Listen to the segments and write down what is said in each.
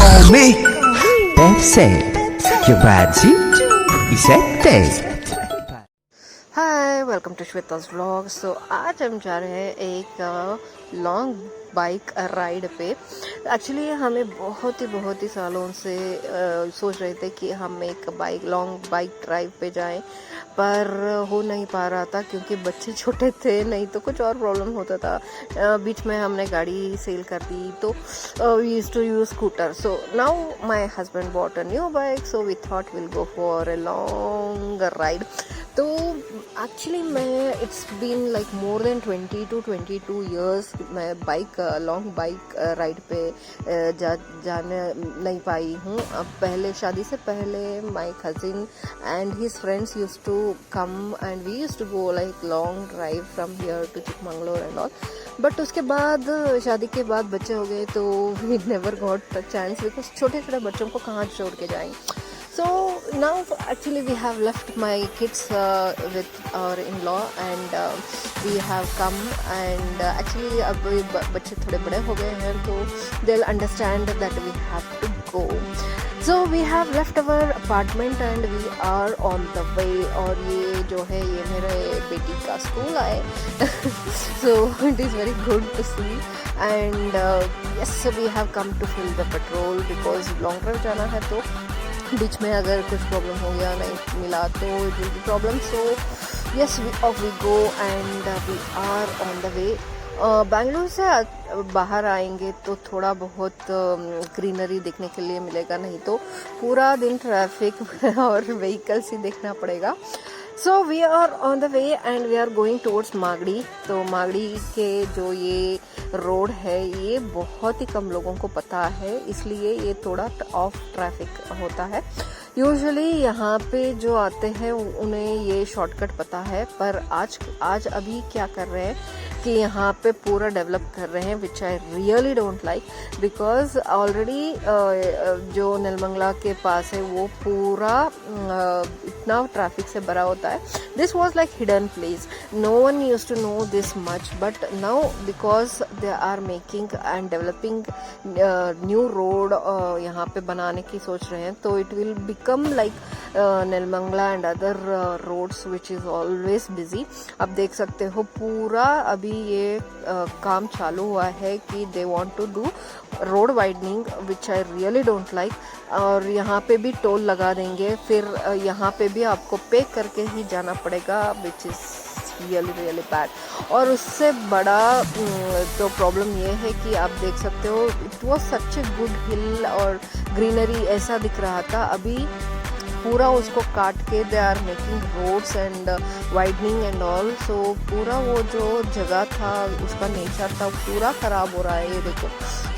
Call me Pepsi, your body is at hi welcome to Shweta's vlog. So आज हम जा रहे हैं एक लॉन्ग बाइक राइड पे। एक्चुअली हमें बहुत ही सालों से सोच रहे थे कि हम एक लॉन्ग बाइक ड्राइव पे जाएं, पर हो नहीं पा रहा था क्योंकि बच्चे छोटे थे, नहीं तो कुछ और प्रॉब्लम होता था। बीच में हमने गाड़ी सेल कर दी, तो we used to use scooter. So now my husband bought a new bike, so we thought will go for a long ride. तो एक्चुअली मैं it's been like more than 20 to 22 years मैं long bike ride पे जाने नहीं पाई हूँ। अब पहले शादी से पहले my cousin and his friends used to come and we used to go like long drive from here to Chikmagalur and all. But उसके बाद शादी के बाद बच्चे हो गए, तो we never got chance because छोटे छोटे बच्चों को कहाँ छोड़ के जाएंगे। So now actually we have left my kids with our in-law and we have come and actually अब बच्चे थोड़े बड़े हो गए हैं, तो they'll understand that we have to go. So we have left our apartment and we are on the way. और ये जो है ये मेरे बेटी का स्कूल है so it is very good to see and yes we have come to fill the petrol because long drive जाना है, तो बीच में अगर कुछ प्रॉब्लम हो गया नहीं मिला तो it will be problem. So yes we go and we are on the way. Bengaluru से बाहर आएंगे तो थोड़ा बहुत ग्रीनरी देखने के लिए मिलेगा, नहीं तो पूरा दिन ट्रैफिक और व्हीकल्स ही देखना पड़ेगा। So we are on the way and we are going towards Magadi. तो मागड़ी के जो ये रोड है ये बहुत ही कम लोगों को पता है, इसलिए ये थोड़ा ऑफ ट्रैफिक होता है। यूजुअली यहाँ पे जो आते हैं उन्हें ये शॉर्टकट पता है, पर आज अभी क्या कर रहे हैं कि यहाँ पे पूरा डेवलप कर रहे हैं, which I really don't like because already जो नेलमंगला के पास है वो पूरा इतना ट्रैफिक से भरा होता है। This was like hidden place, no one use to know this much, but now because they are making and developing new road यहाँ पे बनाने की सोच रहे हैं, तो it will become like Nelamangala and other roads which is always busy. अब देख सकते हो पूरा अभी ये काम चालू हुआ है कि they want to do road widening which I really don't like. और यहाँ पे भी टोल लगा देंगे, फिर यहाँ पे भी आपको पे करके ही जाना पड़ेगा विच इज़ रियली बैड। और उससे बड़ा तो प्रॉब्लम ये है कि आप देख सकते हो it was such a good hill और ग्रीनरी ऐसा दिख रहा था, अभी पूरा उसको काट के they are making roads and widening and all. So पूरा वो जो जगह था उसका नेचर था पूरा ख़राब हो रहा है, ये देखो।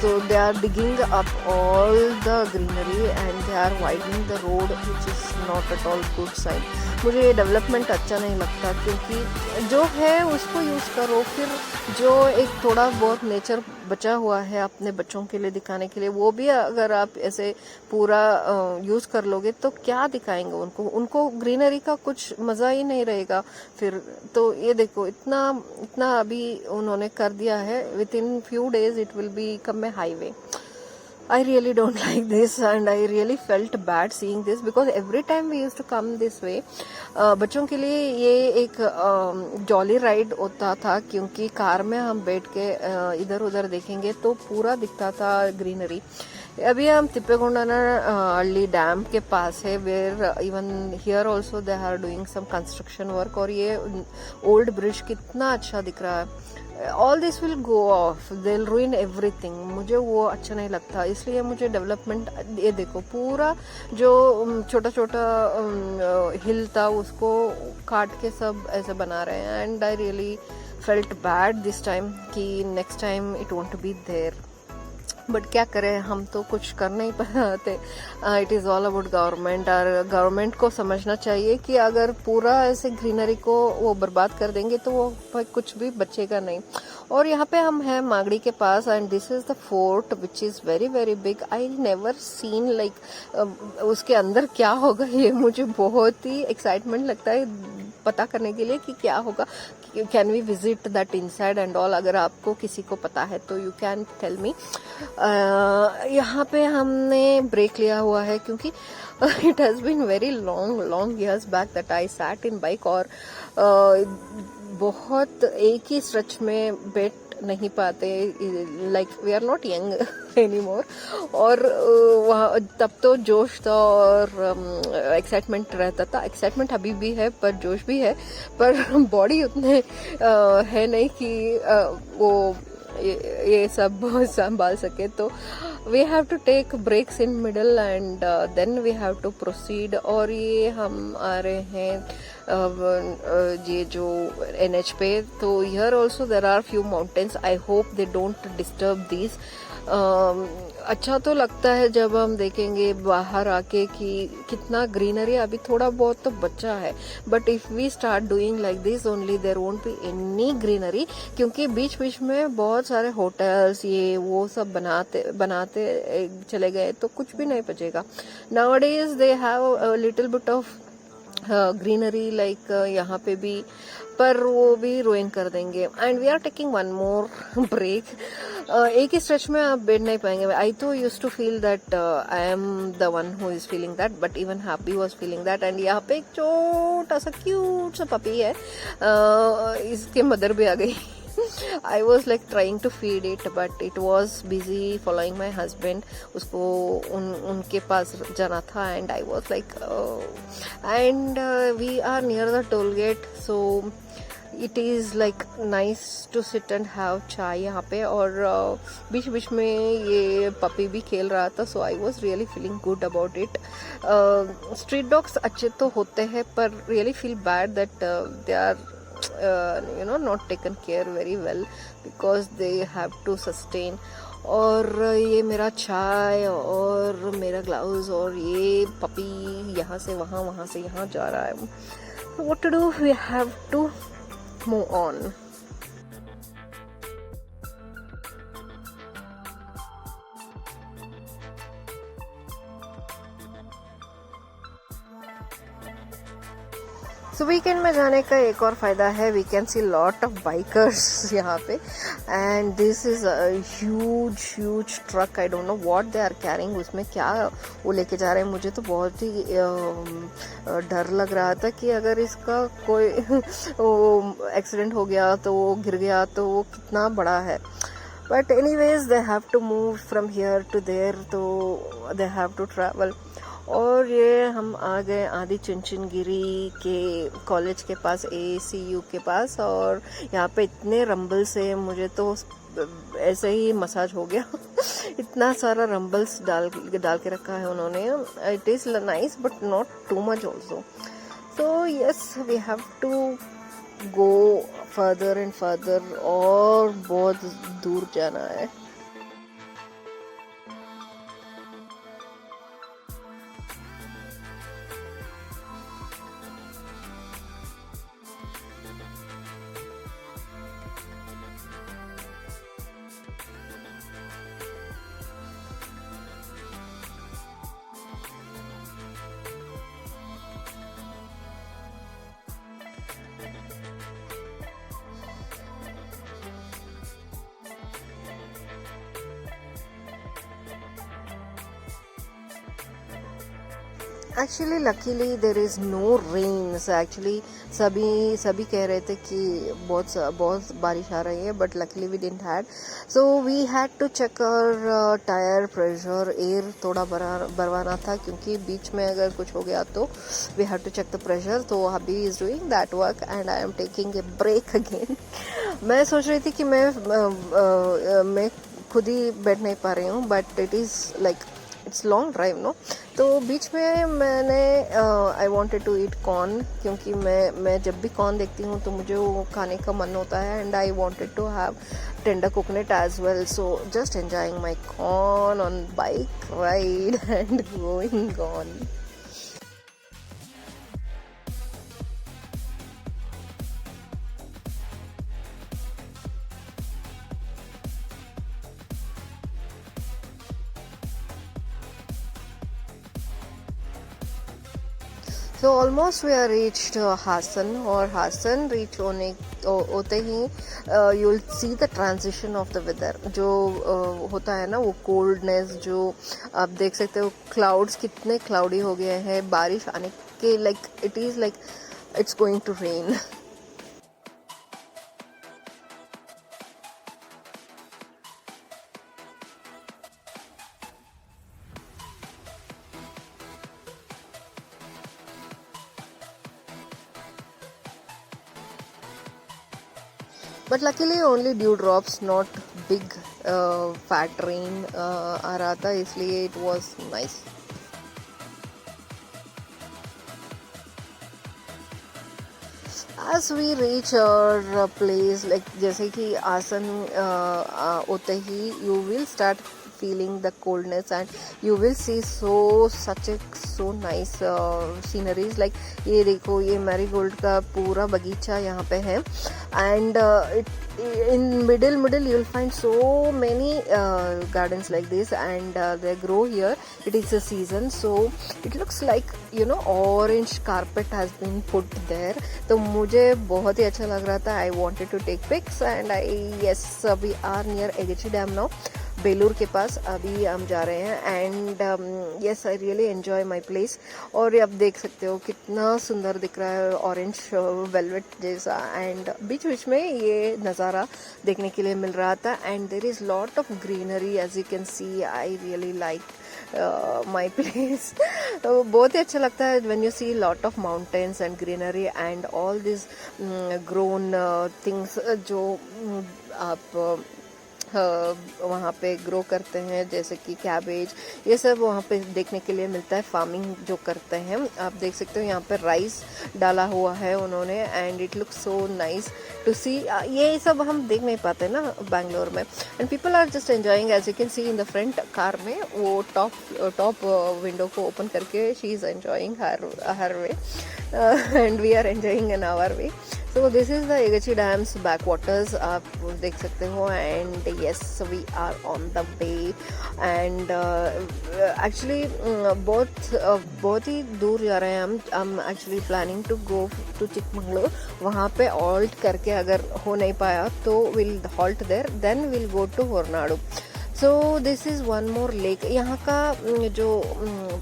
So they are digging up all the greenery and they are widening the road which is not at all good sign. मुझे ये डेवलपमेंट अच्छा नहीं लगता क्योंकि जो है उसको यूज़ करो, फिर जो एक थोड़ा बहुत नेचर बचा हुआ है अपने बच्चों के लिए दिखाने के लिए वो भी अगर आप ऐसे पूरा यूज़ कर लोगे तो क्या दिखाएंगे उनको ग्रीनरी का कुछ मज़ा ही नहीं रहेगा फिर। तो ये देखो इतना अभी उन्होंने कर दिया है, with in few days it will B come A highway. I really don't like this and I really felt bad seeing this because every time we used to come this way बच्चों के लिए ये एक jolly ride होता था क्योंकि car में हम बैठ के इधर उधर देखेंगे तो पूरा दिखता था ग्रीनरी। अभी हम तिप्पेगोंडना अल्ली डैम के पास है, where even here also they are doing some construction work और ये ओल्ड ब्रिज कितना अच्छा दिख रहा है। All this will go off, they will ruin everything. मुझे वो अच्छा नहीं लगता, इसलिए मुझे डेवलपमेंट ये देखो पूरा जो छोटा छोटा हिल था उसको काट के सब ऐसे बना रहे हैं and I really felt bad this time कि next time it won't be there. But क्या करें, हम तो कुछ कर नहीं पाते। It is all about government और गवर्नमेंट को समझना चाहिए कि अगर पूरा ऐसे ग्रीनरी को वो बर्बाद कर देंगे तो वो कुछ भी बचेगा नहीं। और यहाँ पे हम हैं मागड़ी के पास and this is the fort which is very big. I never seen like उसके अंदर क्या होगा ये मुझे बहुत ही एक्साइटमेंट लगता है पता करने के लिए कि क्या होगा, can we visit that inside and all. अगर आपको किसी को पता है तो यू कैन टेल मी। यहाँ पे हमने ब्रेक लिया हुआ है क्योंकि it has been very long years back that I sat in bike, और बहुत एक ही स्ट्रेच में बैठ नहीं पाते, like we are not young any more. और वहाँ तब तो जोश था और एक्साइटमेंट रहता था। एक्साइटमेंट अभी भी है पर जोश भी है, पर बॉडी उतने है नहीं कि वो ये सब संभाल सके। तो we have to take breaks in middle and then we have to proceed. और ये हम आ रहे हैं ये जो NH पे, तो here also there are few mountains. I hope they don't disturb this. अच्छा तो लगता है जब हम देखेंगे बाहर आके कि कितना ग्रीनरी, अभी थोड़ा बहुत तो बचा है, but if we start doing like this only there won't be any greenery, क्योंकि बीच बीच में बहुत सारे होटल्स ये वो सब बनाते चले गए तो कुछ भी नहीं बचेगा। Nowadays they have a little bit of greenery like यहाँ पे भी, पर वो भी रुइन कर देंगे। And we are taking one more break. एक ही स्ट्रेच में आप बैठ नहीं पाएंगे। आई तो use to feel that I am the one who is feeling that, but even Happy was feeling that. एंड यहाँ पे एक छोटा सा क्यूट सा पपी है, इसके मदर भी आ गई। I was like trying to feed it, but it was busy following my husband. उसको उनके पास जाना था, and I was like, and we are near the toll gate, so it is like nice to sit and have chai यहाँ पे। और बीच बीच में ये पपी भी खेल रहा था, so I was really feeling good about it. Street dogs अच्छे तो होते हैं, पर really feel bad that they are not taken care very well because they have to sustain. और ये मेरा चाय और मेरा ग्लव्स और ये पपी यहाँ से वहाँ, वहाँ से यहाँ जा रहा है। What to do? We have to move on. So weekend में जाने का एक और फायदा है, we can see lot of bikers यहाँ पे। And this is a huge truck. I don't know what they are carrying, उसमें क्या वो लेके जा रहे हैं। मुझे तो बहुत ही डर लग रहा था कि अगर इसका कोई एक्सीडेंट हो गया तो वो गिर गया तो वो कितना बड़ा है। But anyways they have to move from here to there, तो दे हैव टू ट्रैवल। और ये हम आ गए आदि चुनचुनगिरी के कॉलेज के पास, ACU के पास। और यहाँ पे इतने रंबल्स है, मुझे तो ऐसे ही मसाज हो गया। इतना सारा रंबल्स डाल के रखा है उन्होंने। It is nice but not too much also. So yes, we have to go further and further, और बहुत दूर जाना है। Actually luckily there is no rains. Actually सभी कह रहे थे कि बहुत बारिश आ रही है, but luckily we didn't had. So we had to check our tyre pressure, air थोड़ा भरवाना था, क्योंकि बीच में अगर कुछ हो गया तो we have to check the pressure. तो hubby is doing that work and I am taking a break again. मैं सोच रही थी कि मैं खुद ही बैठ नहीं पा रही हूँ, but it is like it's long drive no. तो बीच में मैंने I wanted to eat corn, क्योंकि मैं जब भी कॉर्न देखती हूँ तो मुझे वो खाने का मन होता है। And I wanted to have tender coconut as well. So just enjoying my corn on bike ride and going on. So almost we are reached Hassan, और हासन रीच होते ही you will see the transition of the weather. जो होता है ना वो coldness, जो आप देख सकते हो क्लाउड्स कितने क्लाउडी हो गए हैं बारिश आने के, like it is like it's going to rain. But luckily only dew drops, not big fat rain आ रहा था, इसलिए it was nice. As we reach our place, like जैसे कि आसन होते ही you will start feeling the coldness, and you will see so nice sceneries. Like ये देखो, ये मैरीगोल्ड का पूरा बगीचा यहाँ पे है, and in middle you will find so many gardens like this, and they grow here. It is a season, so it looks like, you know, orange carpet has been put there. तो मुझे बहुत ही अच्छा लग रहा था. I wanted to take pics, and yes, we are near Egachi Dam now. Belur के पास अभी हम जा रहे हैं, and yes I really enjoy my place. और आप देख सकते हो कितना सुंदर दिख रहा है, ऑरेंज वेलवेट जैसा, एंड बीच बीच में ये नज़ारा देखने के लिए मिल रहा था. And there is lot of greenery as you can see. I really like my place. बहुत ही अच्छा लगता है when you see lot of mountains and greenery and all this grown things जो आप वहाँ पे ग्रो करते हैं, जैसे कि कैबेज, ये सब वहाँ पे देखने के लिए मिलता है. फार्मिंग जो करते हैं आप देख सकते हो, यहाँ पे राइस डाला हुआ है उन्होंने, and it looks so nice to see. ये सब हम देख नहीं पाते ना बैंगलोर में. And people are just enjoying, as you can see in the front car में वो टॉप विंडो को ओपन करके she is enjoying her way, and we are enjoying in our way. So this is the Egachi Dam's backwaters, आप देख सकते हो. And yes, we are on the way, and actually बहुत ही दूर जा रहे हैं हम actually planning to go to Chikmagalur. वहाँ पे halt करके अगर हो नहीं पाया तो we'll halt there, then we'll go to Horanadu. So this is one more lake. यहाँ का जो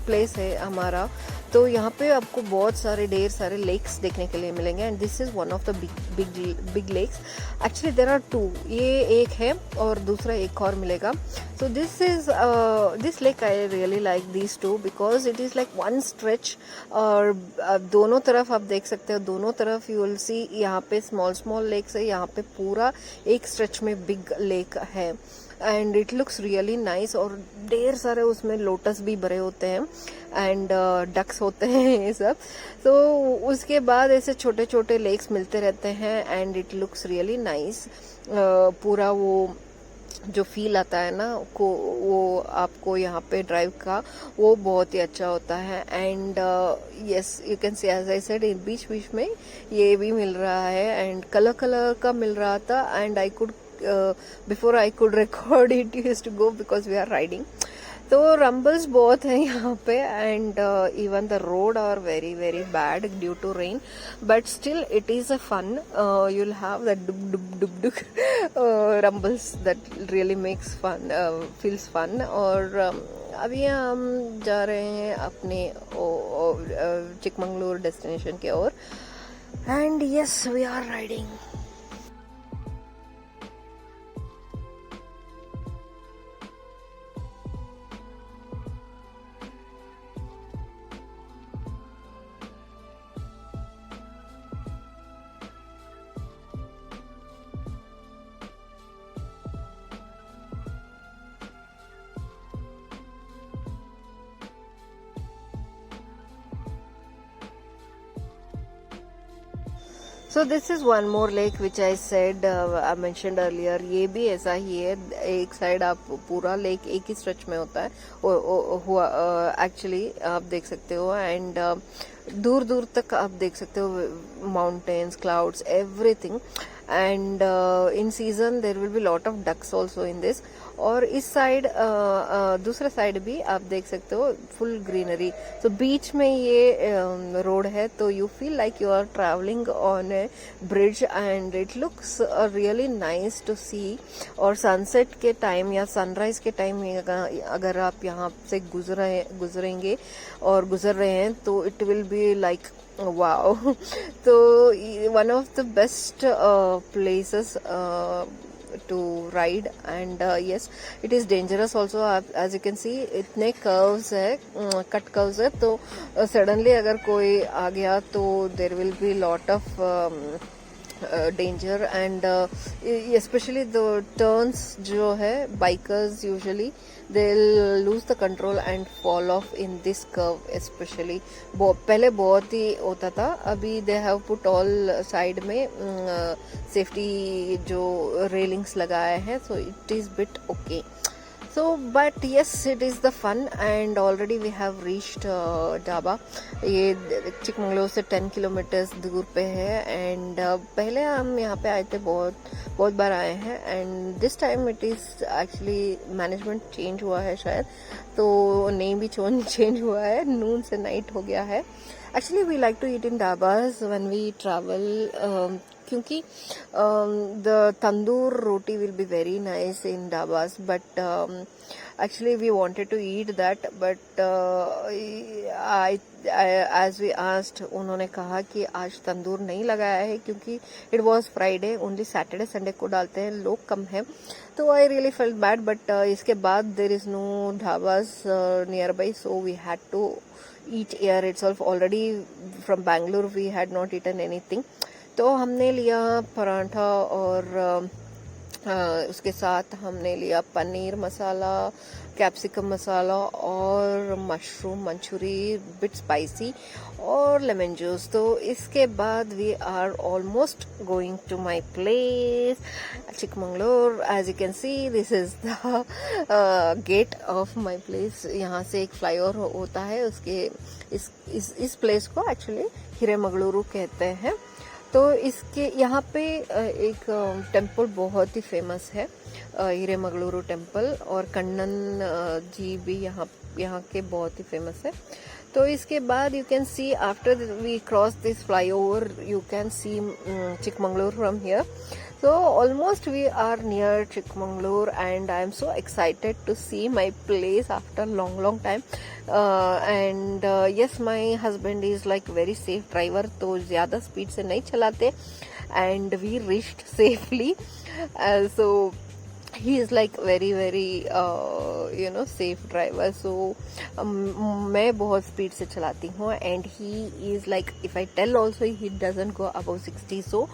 प्लेस है हमारा, तो यहाँ पे आपको बहुत सारे ढेर सारे लेक्स देखने के लिए मिलेंगे. And this is one of the big lakes. Actually there are two, ये एक है और दूसरा एक और मिलेगा. So this lake I really like these two because it is like one stretch, और दोनों तरफ आप देख सकते हो, दोनों तरफ यू विल सी यहाँ पे स्मॉल लेक्स है, यहाँ पे पूरा एक स्ट्रेच में बिग लेक है. And it looks really nice, और ढेर सारे उसमें लोटस भी भरे होते हैं, एंड डक्स होते हैं ये सब. तो उसके बाद ऐसे छोटे छोटे लेक्स मिलते रहते हैं, and it looks really nice. पूरा वो जो फील आता है ना वो आपको यहाँ पे ड्राइव का, वो बहुत ही अच्छा होता है. And yes, you can see, as I said, बीच बीच में ये भी मिल रहा है, एंड कलर का मिल रहा था. And I could before I could record it used to go because we are riding. तो रंबल्स बहुत हैं यहाँ पे, and even the road are very bad due to rain, but still it is a fun. You will have that dub rumbles that really makes fun, feels fun. और अभी हम जा रहे हैं अपने चिकमंगलूर डेस्टिनेशन की ओर. And yes, we are riding. So this is one more lake which I said, I mentioned earlier. ये भी ऐसा ही है, एक साइड आप पूरा लेक एक ही स्ट्रेच में होता है एक्चुअली, आप देख सकते हो. एंड दूर दूर तक आप देख सकते हो mountains, clouds, everything. And in season there will be lot of ducks also in this. और इस साइड दूसरा साइड भी आप देख सकते हो फुल ग्रीनरी। तो बीच में ये रोड है, तो you feel like you are travelling on a bridge and it looks really nice to see. और सनसेट के टाइम या सनराइज के टाइम अगर आप यहाँ से गुजरेंगे और गुजर रहे हैं तो it will be like wow. So one of the best places to ride, and yes, it is dangerous also. As you can see इतने curves है, cut curves है, तो suddenly अगर कोई आ गया तो there will be lot of danger, and especially the turns जो है bikers usually they'll lose the control and fall off in this curve especially. पहले बहुत ही होता था, अभी they have put all side में safety जो railings लगाए हैं, so it is bit okay. So but yes, it is the fun, and already we have reached dhaba. ये चिकमंगलूर से 10 किलोमीटर्स दूर पे है, एंड पहले हम यहाँ पे आए थे, बहुत बार आए हैं, and this time it is actually management change हुआ है शायद, तो नेम भी चेंज हुआ है, नून से नाइट हो गया है। Actually we like to eat in dhabas when we travel, क्योंकि the tandoor roti will be very nice in dhabas, but actually we wanted to eat that, but as we asked, उन्होंने कहा कि आज तंदूर नहीं लगाया है क्योंकि it was Friday, only Saturday Sunday को डालते हैं, लोग कम हैं, तो I really felt bad, but इसके बाद there is no dhabas nearby, so we had to eat here itself. Already from Bangalore we had not eaten anything, तो हमने लिया पराठा और उसके साथ हमने लिया पनीर मसाला, कैप्सिकम मसाला और मशरूम मंचूरी, बिट स्पाइसी, और लेमन जूस। तो इसके बाद we are almost going to my place Chikmagalur. As you can see this is the gate of my place. यहाँ से एक फ्लाईओवर होता है, उसके इस प्लेस को एक्चुअली हिरेमगलुरु कहते हैं। तो इसके यहाँ पे एक टेम्पल बहुत ही फेमस है, हिरेमगलुरु टेम्पल, और कन्नन जी भी यहाँ के बहुत ही फेमस है। तो इसके बाद you can see after we cross this flyover you can see Chikmagalur from here. So almost we are near Chikmagalur, and I am so excited to see my place after long time. And yes, my husband is like very safe driver, तो ज़्यादा speed से नहीं चलाते, and we reached safely. So he is like very safe driver. So मैं बहुत speed से चलाती हूँ, and he is like, if I tell also, he doesn't go above 60. So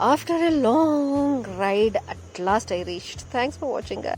after a long ride, at last I reached. Thanks for watching, guys.